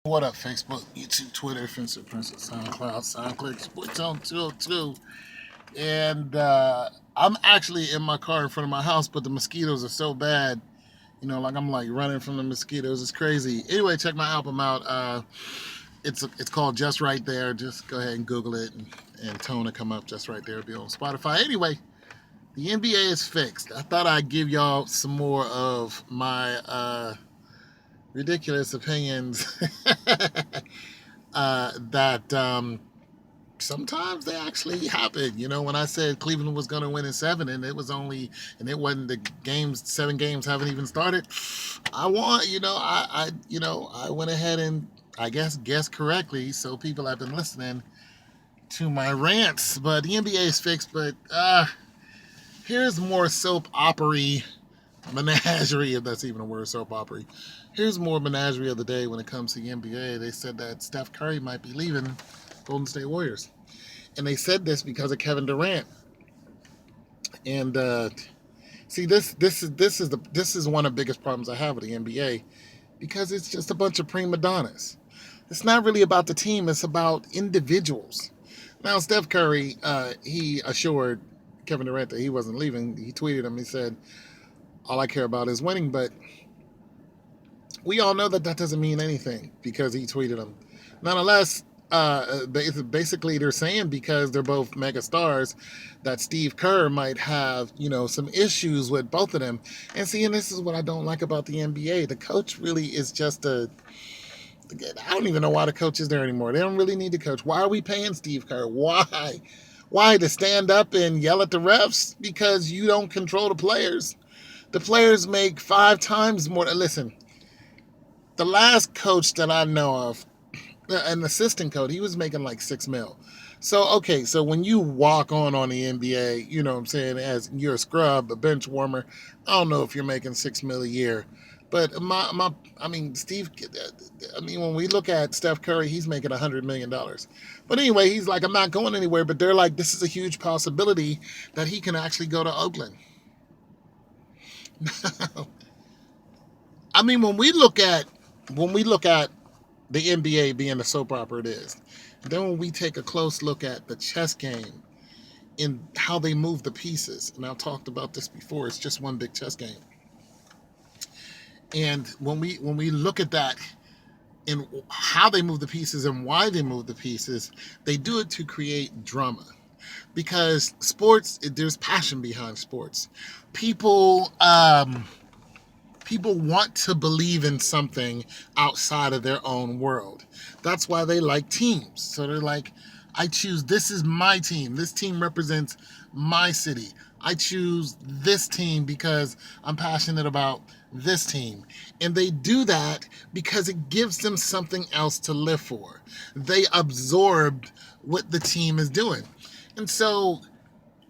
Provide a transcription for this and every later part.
What up, Facebook, YouTube, Twitter, Fencer, Princess, SoundCloud, SoundClick, Sports on 202. And I'm actually in my car in front of my house, but the mosquitoes are so bad. Like I'm like running from the mosquitoes. It's crazy. Anyway, check my album out. It's called Just Right There. Just go ahead and Google it, and Tone will come up just right there. It'll be on Spotify. Anyway, the NBA is fixed. I thought I'd give y'all some more of my ridiculous opinions that sometimes they actually happen. When I said Cleveland was going to win in seven, and it wasn't the games. 7 games haven't even started. I want, I went ahead and I guessed correctly. So people have been listening to my rants. But the NBA is fixed. But here's more soap opera menagerie, if that's even a word, soap opera. Here's more menagerie of the day when it comes to the NBA. They said that Steph Curry might be leaving Golden State Warriors, and they said this because of Kevin Durant. And see, this is one of the biggest problems I have with the NBA, because it's just a bunch of prima donnas. It's not really about the team; it's about individuals. Now, Steph Curry, he assured Kevin Durant that he wasn't leaving. He tweeted him. He said, "All I care about is winning," but we all know that doesn't mean anything because he tweeted him. Nonetheless, basically they're saying, because they're both mega stars, that Steve Kerr might have, some issues with both of them. And see, and this is what I don't like about the NBA. The coach really is just I don't even know why the coach is there anymore. They don't really need the coach. Why are we paying Steve Kerr? Why? Why to stand up and yell at the refs? Because you don't control the players. The players make 5 times more. Listen, the last coach that I know of, an assistant coach, he was making like 6 mil. So, okay, so when you walk on the NBA, you know what I'm saying, as you're a scrub, a bench warmer, I don't know if you're making 6 mil a year. But when we look at Steph Curry, he's making $100 million. But anyway, he's like, I'm not going anywhere. But they're like, this is a huge possibility that he can actually go to Oakland. When we look at the NBA being the soap opera it is, then when we take a close look at the chess game and how they move the pieces, and I've talked about this before, it's just one big chess game. And when we look at that and how they move the pieces and why they move the pieces, they do it to create drama. Because sports, there's passion behind sports. People want to believe in something outside of their own world. That's why they like teams. So they're like, this is my team. This team represents my city. I choose this team because I'm passionate about this team. And they do that because it gives them something else to live for. They absorbed what the team is doing. And so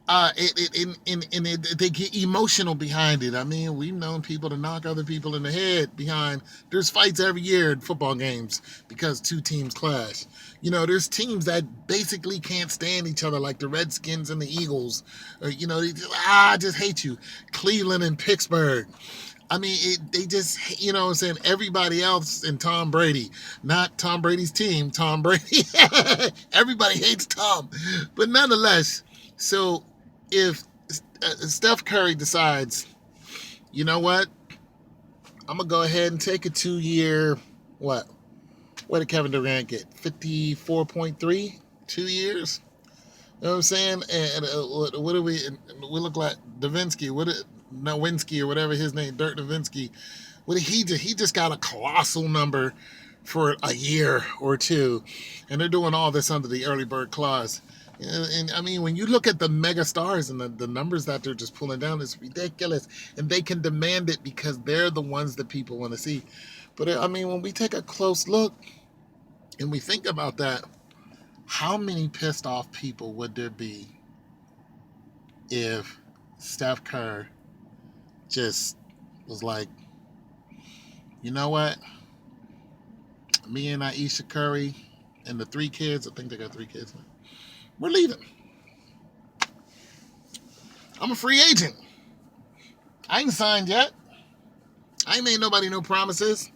they get emotional behind it. We've known people to knock other people in the head behind. There's fights every year in football games because two teams clash. There's teams that basically can't stand each other, like the Redskins and the Eagles. Or, I just hate you. Cleveland and Pittsburgh. They just, what I'm saying, everybody else and Tom Brady, not Tom Brady's team, Tom Brady. Everybody hates Tom. But nonetheless, so if Steph Curry decides, you know what, I'm going to go ahead and take a 2-year, what did Kevin Durant get? 54.3? 2 years? You know what I'm saying? And what do we look like? Davinsky, Nowinski or whatever his name, Dirk Nowitzki. What did he do? He just got a colossal number for a year or two, and they're doing all this under the early bird clause. And when you look at the mega stars and the numbers that they're just pulling down, it's ridiculous. And they can demand it because they're the ones that people want to see. But when we take a close look and we think about that, how many pissed off people would there be if Steph Kerr just was like, you know what? Me and Aisha Curry and the 3 kids, I think they got 3 kids now, we're leaving. I'm a free agent. I ain't signed yet. I ain't made nobody no promises.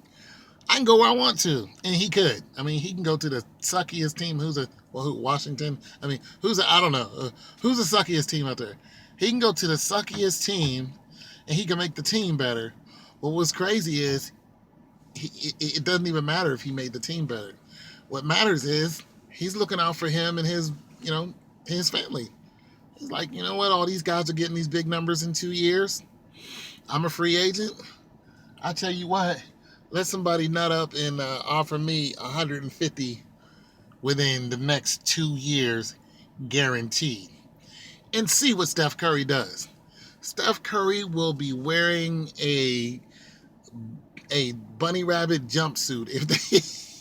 I can go where I want to, and he could. I mean, he can go to the suckiest team. Washington? I mean, I don't know. Who's the suckiest team out there? He can go to the suckiest team, and he can make the team better. But what's crazy is it doesn't even matter if he made the team better. What matters is he's looking out for him and his family. He's like, you know what? All these guys are getting these big numbers in 2 years. I'm a free agent. I tell you what, let somebody nut up and offer me 150 within the next 2 years, guaranteed. And see what Steph Curry does. Steph Curry will be wearing a bunny rabbit jumpsuit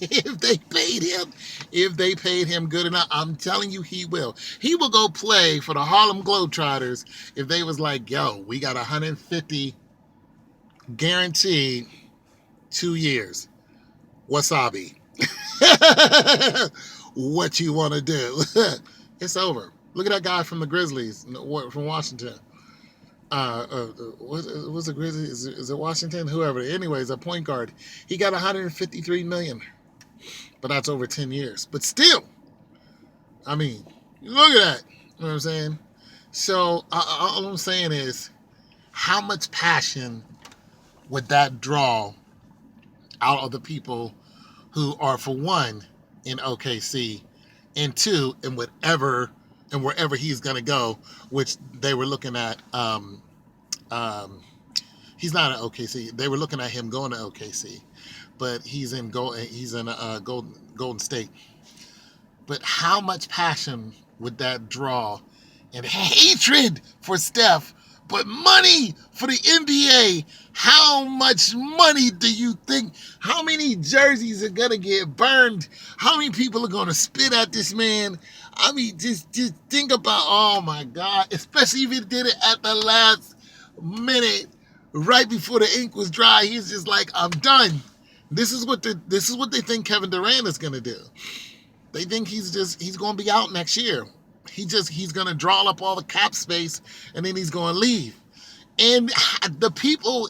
if they paid him good enough. I'm telling you, he will. He will go play for the Harlem Globetrotters if they was like, yo, we got 150 guaranteed 2 years. Wasabi. What you want to do? It's over. Look at that guy from the Grizzlies, from Washington. What's the Grizzlies? Is it Washington? Whoever. Anyways, a point guard. He got 153 million, but that's over 10 years. But still, I mean, look at that. You know what I'm saying? So all I'm saying is, how much passion would that draw out of the people who are, for one, in OKC, and two, in whatever and wherever he's going to go, which they were looking at. He's not at OKC. They were looking at him going to OKC, but he's in Golden State. But how much passion would that draw, and hatred for Steph, but money for the NBA? How much money do you think? How many jerseys are going to get burned? How many people are going to spit at this man? I mean, just think about, oh my God, especially if he did it at the last minute, right before the ink was dry. He's just like, I'm done. This is what they think Kevin Durant is going to do. They think he's going to be out next year. He's going to draw up all the cap space, and then he's going to leave. And the people,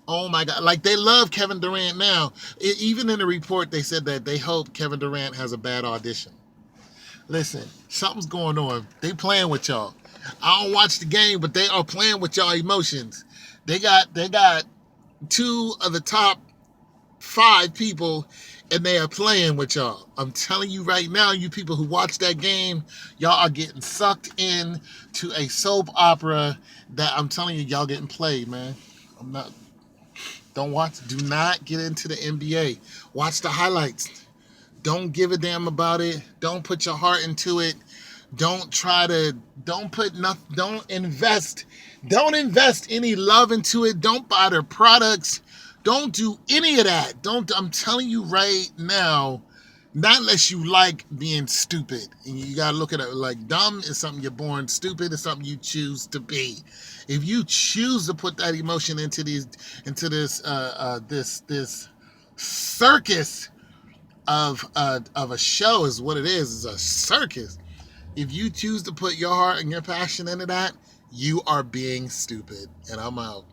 oh my God, like, they love Kevin Durant now. Even in the report, they said that they hope Kevin Durant has a bad audition. Listen, something's going on. They playing with y'all. I don't watch the game, but they are playing with y'all emotions. They got 2 of the top 5 people, and they are playing with y'all. I'm telling you right now, you people who watch that game, y'all are getting sucked in to a soap opera that, I'm telling you, y'all getting played, man. Do not get into the NBA. Watch the highlights. Don't give a damn about it. Don't put your heart into it. Don't invest any love into it. Don't buy their products. Don't do any of that. I'm telling you right now, not unless you like being stupid. And you got to look at it like, dumb is something you're born, stupid is something you choose to be. If you choose to put that emotion into this circus of a show, is what it is a circus. If you choose to put your heart and your passion into that, you are being stupid. And I'm out.